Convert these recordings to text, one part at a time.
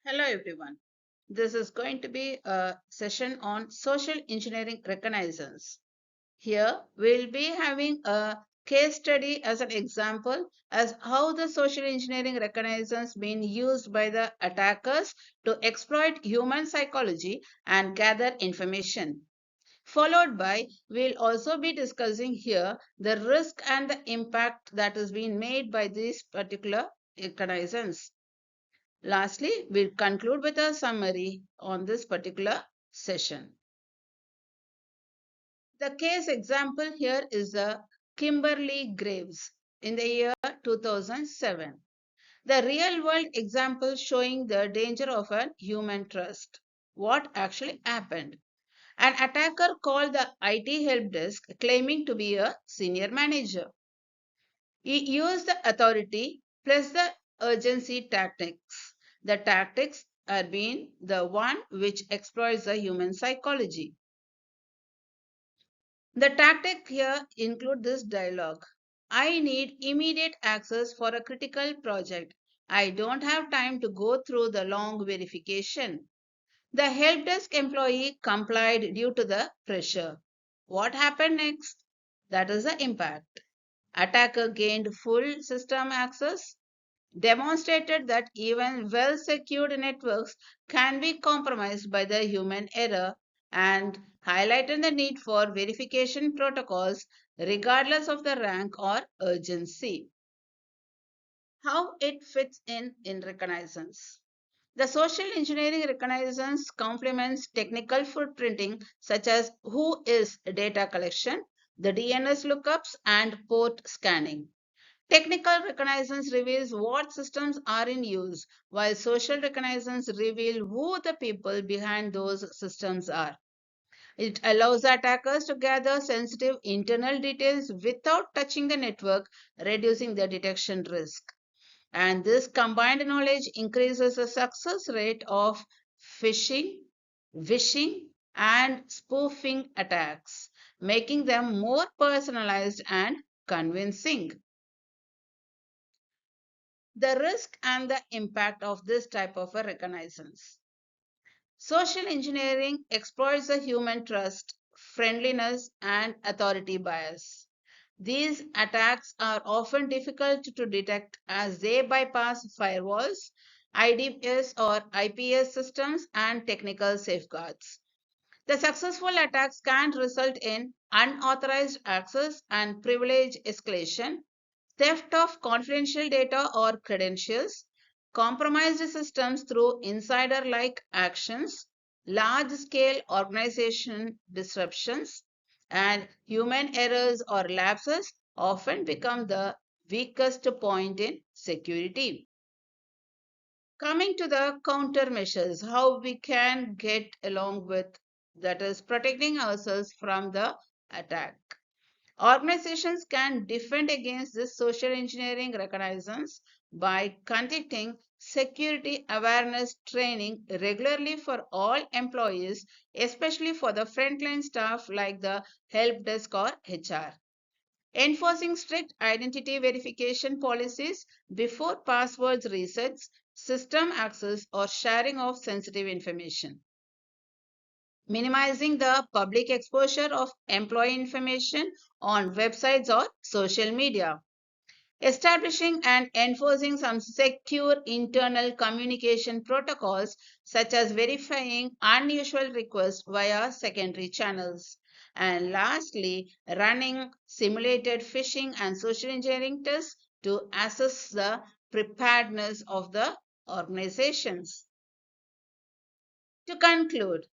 Hello everyone. This is going to be a session on social engineering reconnaissance. Here we'll be having a case study as an example as how the social engineering reconnaissance been used by the attackers to exploit human psychology and gather information. Followed by, we'll also be discussing here the risk and the impact that is being made by this particular reconnaissance. Lastly, we'll conclude with a summary on this particular session. The case example here is the Kimberly Graves in the year 2007. The real world example showing the danger of a human trust. What actually happened? An attacker called the IT help desk claiming to be a senior manager. He used the authority plus the urgency tactics. The tactics are being the one which exploits the human psychology. The tactic here include this dialogue. I need immediate access for a critical project. I don't have time to go through the long verification. The help desk employee complied due to the pressure. What happened next? That is the impact. Attacker gained full system access, demonstrated that even well secured networks can be compromised by the human error, and highlighted the need for verification protocols regardless of the rank or urgency. How it fits in reconnaissance. The social engineering reconnaissance complements technical footprinting such as who is data collection, the DNS lookups, and port scanning. Technical reconnaissance reveals what systems are in use, while social reconnaissance reveals who the people behind those systems are. It allows attackers to gather sensitive internal details without touching the network, reducing the detection risk. And this combined knowledge increases the success rate of phishing, wishing, and spoofing attacks, making them more personalized and convincing. The risk and the impact of this type of a reconnaissance. Social engineering exploits the human trust, friendliness, and authority bias. These attacks are often difficult to detect as they bypass firewalls, IDS or IPS systems, and technical safeguards. The successful attacks can result in unauthorized access and privilege escalation, theft of confidential data or credentials, compromised systems through insider like actions, large scale organization disruptions, and human errors or lapses often become the weakest point in security. Coming to the countermeasures, how we can get along with that is protecting ourselves from the attack. Organizations can defend against this social engineering reconnaissance by conducting security awareness training regularly for all employees, especially for the frontline staff like the help desk or HR. Enforcing strict identity verification policies before passwords resets, system access, or sharing of sensitive information. Minimizing the public exposure of employee information on websites or social media, establishing and enforcing some secure internal communication protocols such as verifying unusual requests via secondary channels. And lastly, running simulated phishing and social engineering tests to assess the preparedness of the organizations. To conclude,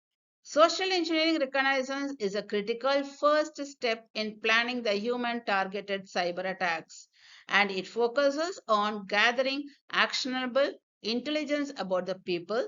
social engineering reconnaissance is a critical first step in planning the human targeted cyber attacks, and it focuses on gathering actionable intelligence about the people,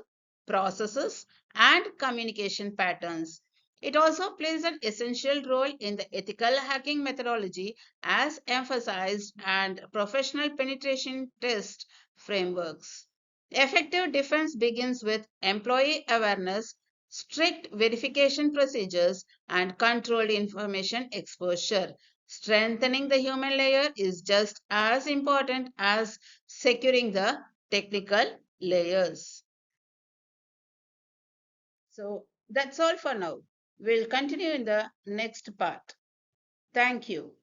processes, and communication patterns. It also plays an essential role in the ethical hacking methodology as emphasized and professional penetration test frameworks. Effective defense begins with employee awareness, strict verification procedures, and controlled information exposure. Strengthening the human layer is just as important as securing the technical layers. So that's all for now. We'll continue in the next part. Thank you.